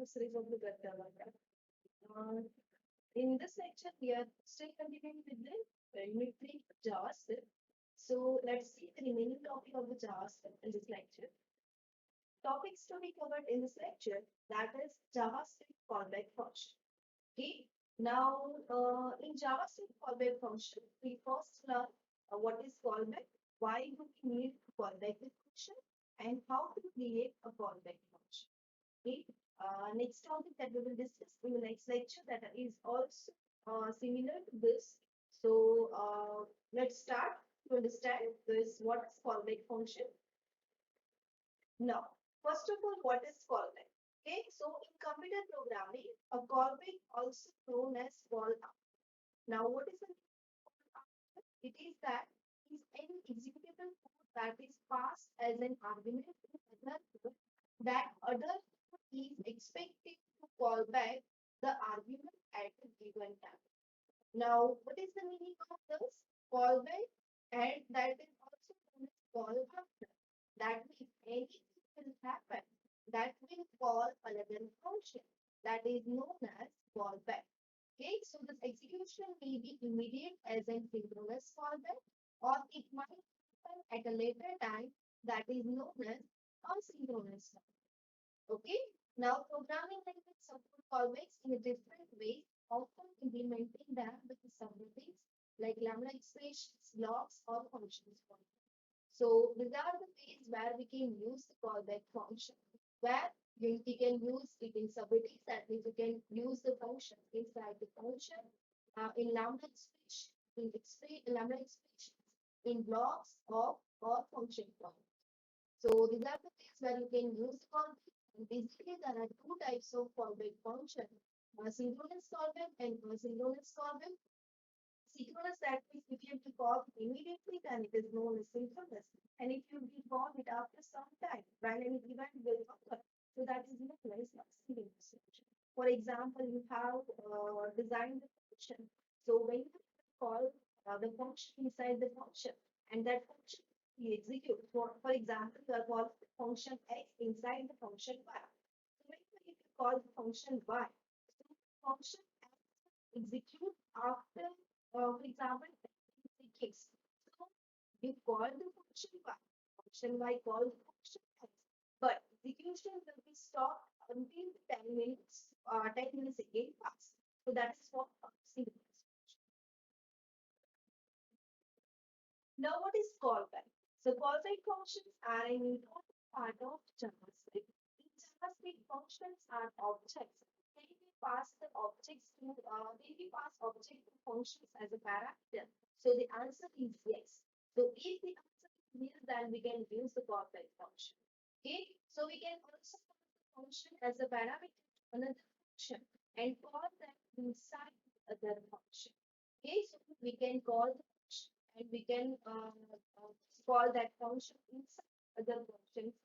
दूसरे को भी करता हुआ। In this lecture, we are still continuing with the unit 3 JavaScript. So let's see the remaining topic of the JavaScript in this lecture. Topics to be covered in this lecture, that is JavaScript callback function. Okay. Now, in JavaScript callback function, we first learn what is callback, why do we need callback function, and how to create a callback function. Okay. Next topic that we will discuss in the next lecture that is also similar to this. So let's start to understand this what is callback function. Now, first of all, what is callback? Okay, so in computer programming, a callback also known as call up. Now, what is the call up? It is that is any executable code that is passed as an argument to another code that other code is expected to call back the argument at a given time. Now, what is the meaning of this callback? And that is also known as call after. That means anything will happen that will call another function that is known as callback. Okay, so this execution may be immediate as in synchronous callback, or it might happen at a later time that is known as asynchronous callback. Okay, now programming language support callbacks in a different way, often implementing them with subroutines like lambda expressions, blocks, or functions. So these are the ways where we can use the callback function, where we can use it in subroutines. That means we can use the function inside the function in lambda expression, lambda expressions, in blocks or function form. So these are the things where you can use callback. And basically, there are two types of callback function: synchronous callback and asynchronous callback. Synchronous, that means if you have to call immediately, then it is known as synchronous. And if you will call it after some time, when an event will occur, so that is known as asynchronous function. For example, you have designed the function. So when you call the function inside the function, and that function you execute. For example, you are calling the function x inside the function y. So when you call the function y, so function x execute after for example, case. So we call the function y call the function x, but execution will be stopped until the 10 minutes again pass. So that is for synchronous function. Now, what is callback? So callback functions are an important part of JavaScript. In JavaScript, functions are objects. We pass the objects to we pass object to functions as a parameter. So the answer is yes. So if the answer is yes, then we can use the callback function. Okay. So we can also call the function as a parameter to another function and call that inside the other function. Okay. So we can call the function and we can call that function inside other functions.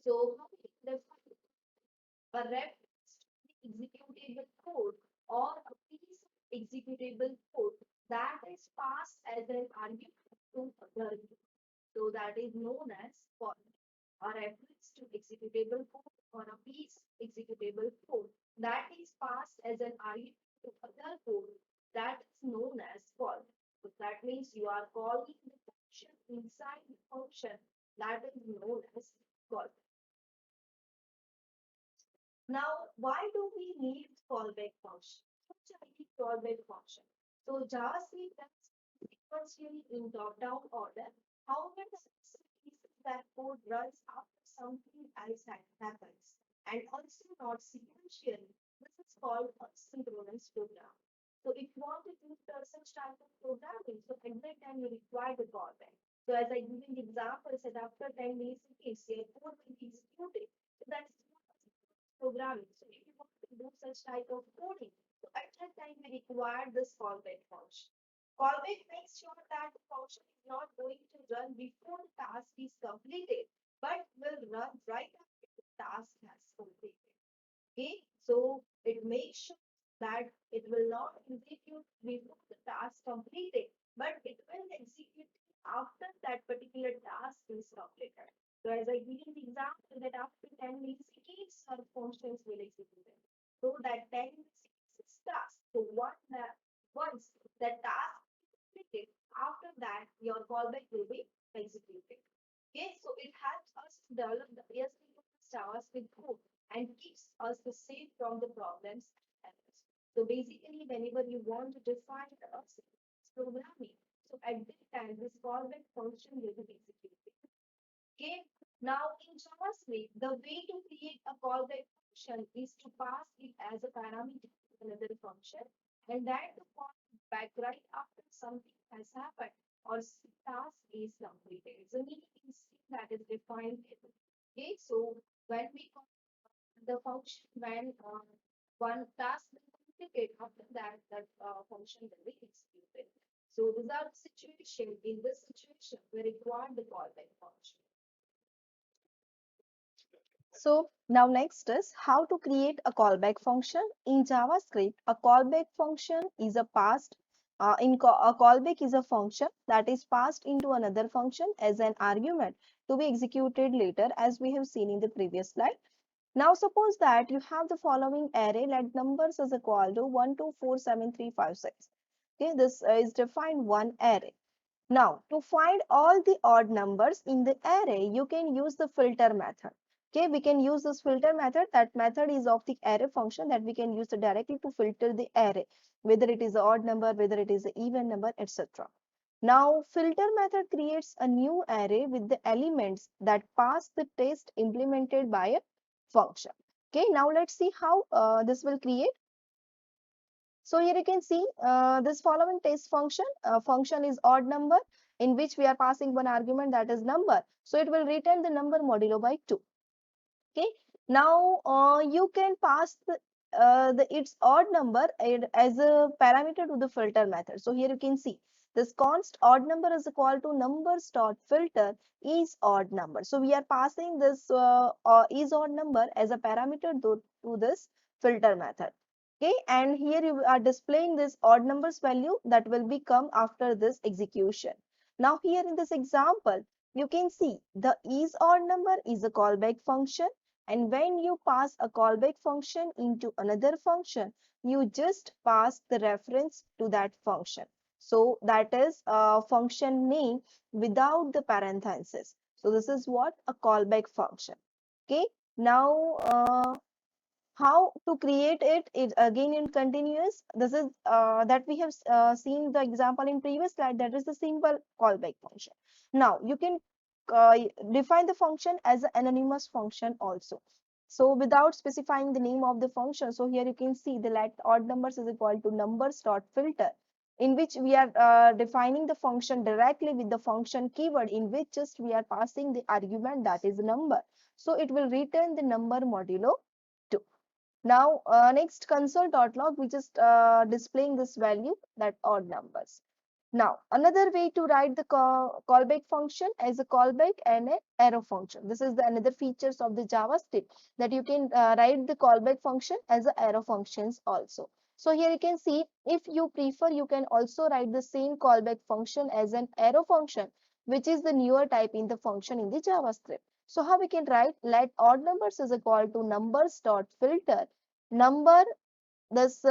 So how we define a reference to the executable code or a piece of executable code that is passed as an argument to other code. So that is known as call. A reference to executable code or a piece executable code that is passed as an argument to other code that is known as call. So that means you are calling the function inside the function that is known as call. Now, why do we need callback function? What's a callback function? So JavaScript does sequentially in top-down order. However, the cases that code runs after something else happens, and also not sequentially. This is called a synchronous program. So if you want to do such type of programming, so every time you require the callback. So as I give the example, said after 10 minutes, your code will be executed. So that's programming. So if you want to do such type of coding, so at that time we require this callback function. Callback makes sure that the function is not going to run before the task is completed, but will run right after the task has completed. Okay, so it makes sure that it will not execute before the task completed, but it will execute after that particular task is completed. So as I give you the example that after 10 milliseconds, our functions will execute. So that 10 milliseconds task. So once that task is completed, after that your callback will be executed. Okay, so it helps us to develop the ASP.NET Stars with code and keeps us safe from the problems and errors. So basically, whenever you want to define a programming, so at this time, this callback function will be executed. Okay. Now in JavaScript, the way to create a callback function is to pass it as a parameter to another function, and then to call back right after something has happened or task is completed. It's a meaning that is defined here. Okay. So when we call the function when one task is completed, after that function will be executed. So these are the situation. In this situation, we require the callback function. So now next is how to create a callback function. In JavaScript, a callback function is a a callback is a function that is passed into another function as an argument to be executed later, as we have seen in the previous slide. Now suppose that you have the following array, let numbers is equal to 1, 2, 4, 7, 3, 5, 6. Okay, this is defined one array. Now, to find all the odd numbers in the array, you can use the filter method. Okay, we can use this filter method. That method is of the array function that we can use directly to filter the array, whether it is an odd number, whether it is an even number, etc. Now, filter method creates a new array with the elements that pass the test implemented by a function. Okay, now let's see how this will create. So here you can see this following test function. Function is odd number in which we are passing one argument, that is number. So it will return the number modulo by 2. Okay. Now you can pass the its odd number as a parameter to the filter method. So here you can see this const odd number is equal to numbers dot filter is odd number. So we are passing this is odd number as a parameter to this filter method. Okay, and here you are displaying this odd numbers value that will become after this execution. Now here in this example, you can see the is odd number is a callback function, and when you pass a callback function into another function, you just pass the reference to that function. So that is a function name without the parenthesis. So this is what a callback function. Okay, now how to create it is again in continuous. This is that we have seen the example in previous slide, that is the simple callback function. Now you can uh, define the function as an anonymous function also, so without specifying the name of the function. So here you can see the let odd numbers is equal to numbers dot filter, in which we are defining the function directly with the function keyword, in which just we are passing the argument that is number. So it will return the number modulo 2. Now, next console.log, we just displaying this value, that odd numbers. Now, another way to write the callback function as a callback and an arrow function. This is the another features of the JavaScript, that you can write the callback function as a arrow functions also. So here you can see, if you prefer, you can also write the same callback function as an arrow function, which is the newer type in the function in the JavaScript. So how we can write, let odd numbers is equal to numbers dot filter number this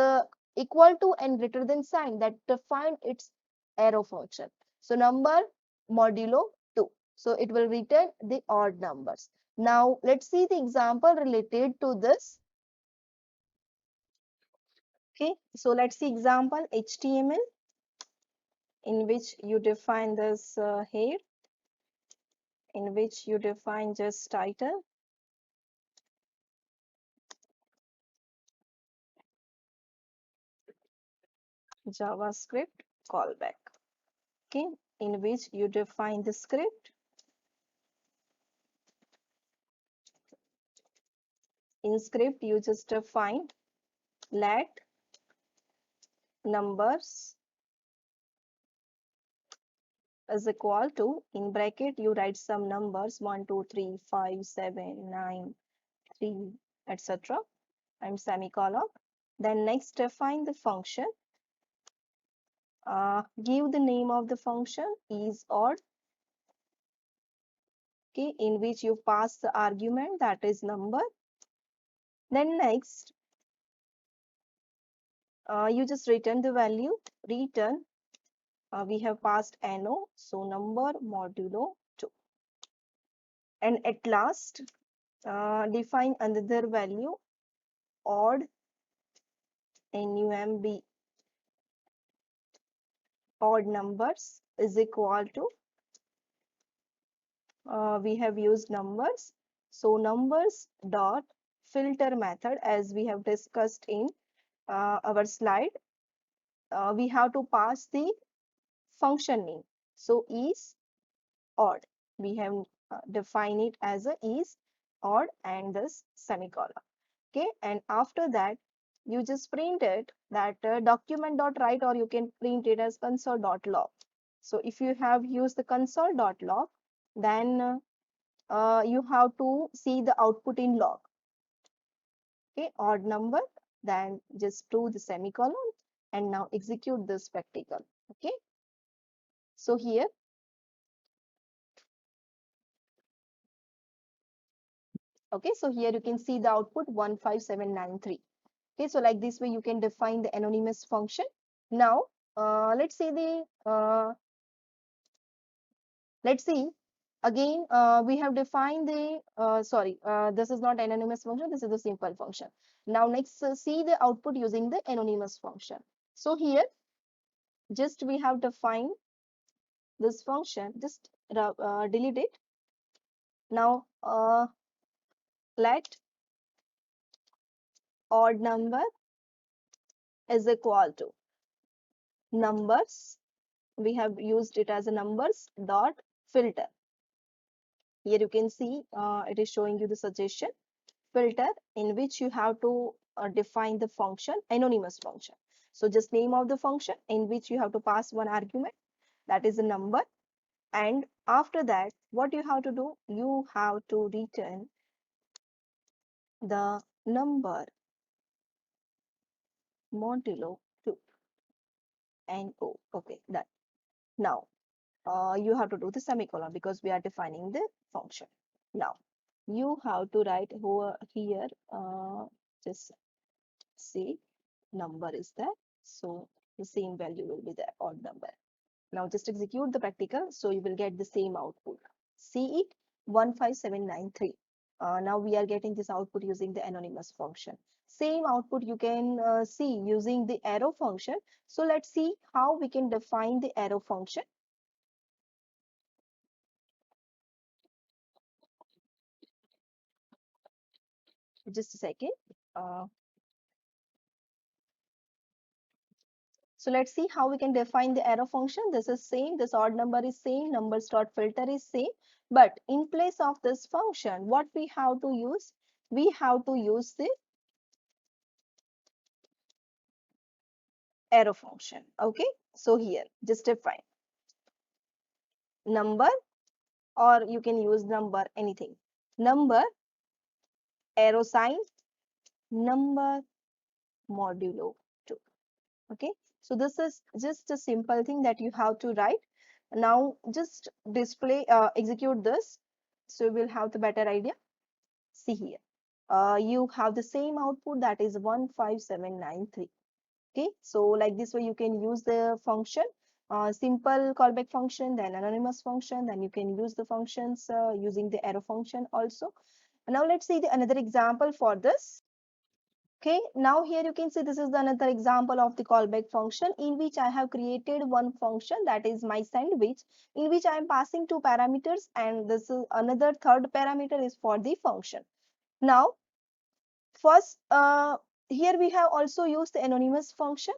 equal to and greater than sign that define its arrow function. So number modulo 2. So it will return the odd numbers. Now let's see the example related to this. Okay, so let's see example HTML, in which you define this head, in which you define just title, JavaScript callback. Okay, in which you define the script. In script, you just define let numbers is equal to, in bracket you write some numbers 1 2 3 5 7 9 3 etc. and semicolon. Then next define the function, give the name of the function is odd, okay, in which you pass the argument, that is number. Then next, you just return the value, return, we have passed NO, so number modulo 2. And at last, define another value, odd, NUMB, odd numbers is equal to, we have used numbers. So numbers dot filter method, as we have discussed in our slide, we have to pass the function name. So is odd. We have defined it as a is odd and this semicolon. Okay, and after that, you just print it that document.write, or you can print it as console.log. So if you have used the console.log, then you have to see the output in log. Okay, odd number, then just do the semicolon and now execute this spectacle. Okay, so here, okay, so here you can see the output 15793. Okay, so like this way you can define the anonymous function. Now let's see the let's see again, we have defined the this is not anonymous function, this is the simple function. Now next, see the output using the anonymous function. So here just we have defined this function, just delete it. Now let odd number is equal to numbers, we have used it as a numbers dot filter. Here you can see it is showing you the suggestion filter, in which you have to define the function, anonymous function. So just name of the function, in which you have to pass one argument, that is a number. And after that, what you have to do, you have to return the number modulo 2 and O. Okay, done. Now you have to do the semicolon because we are defining the function. Now you have to write over here, just see number is there, so the same value will be the odd number. Now just execute the practical, so you will get the same output. See it, 15793. Now we are getting this output using the anonymous function. Same output you can see using the arrow function. So let's see how we can define the arrow function. Just a second. Uh, So let's see how we can define the arrow function. This is same, this odd number is same, numbers dot filter is same. But in place of this function, what we have to use? We have to use the arrow function. Okay, so here just define number, or you can use number, anything. Number, arrow sign, number modulo 2. Okay, so this is just a simple thing that you have to write. Now just display, execute this, so you will have the better idea. See here, you have the same output, that is 15793. Okay, so like this way you can use the function, simple callback function, then anonymous function, then you can use the functions using the arrow function also. Now let's see the another example for this. Okay, now here you can see this is the another example of the callback function, in which I have created one function, that is my sandwich, in which I am passing two parameters, and this is another third parameter is for the function. Now first, here we have also used the anonymous function.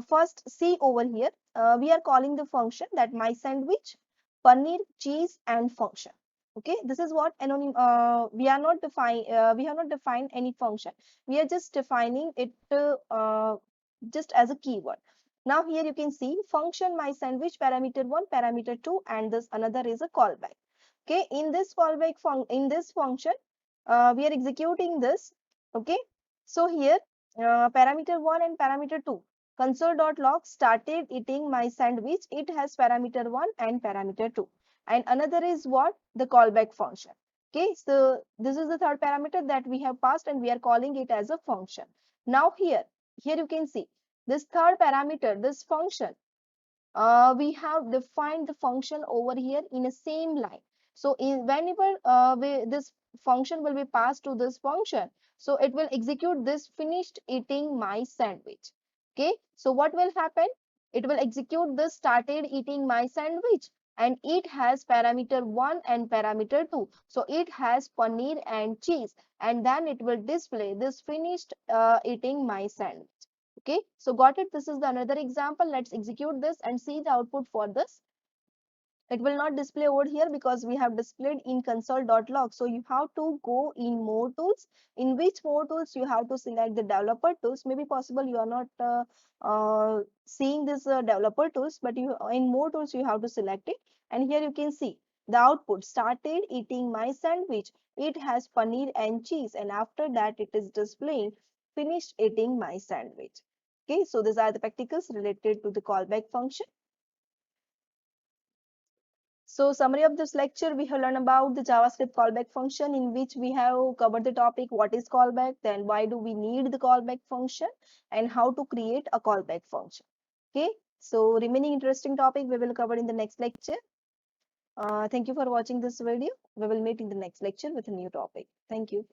First, see over here, we are calling the function that my sandwich, paneer, cheese, and function. Okay, this is what anonym. We are not define. We have not defined any function. We are just defining it just as a keyword. Now here you can see function my sandwich parameter 1, parameter 2, and this another is a callback. Okay, in this callback in this function, we are executing this. Okay, so here parameter 1 and parameter 2, console.log started eating my sandwich, it has parameter 1 and parameter 2. and another is what? The callback function. Okay, so this is the third parameter that we have passed and we are calling it as a function. Now here you can see this third parameter, this function, we have defined the function over here in a same line. So whenever this function will be passed to this function, so it will execute this finished eating my sandwich. Okay, so what will happen? It will execute this started eating my sandwich, and it has parameter 1 and parameter 2. So it has paneer and cheese, and then it will display this finished eating my sandwich. Okay, so got it. This is the another example. Let's execute this and see the output for this. It will not display over here because we have displayed in console.log. So you have to go in more tools. In which more tools you have to select the developer tools. Maybe possible you are not seeing this developer tools, but you in more tools you have to select it. And here you can see the output started eating my sandwich. It has paneer and cheese, and after that it is displaying finished eating my sandwich. Okay, so these are the practicals related to the callback function. So summary of this lecture, we have learned about the JavaScript callback function, in which we have covered the topic what is callback, then why do we need the callback function, and how to create a callback function. Okay, so remaining interesting topic we will cover in the next lecture. Thank you for watching this video. We will meet in the next lecture with a new topic. Thank you.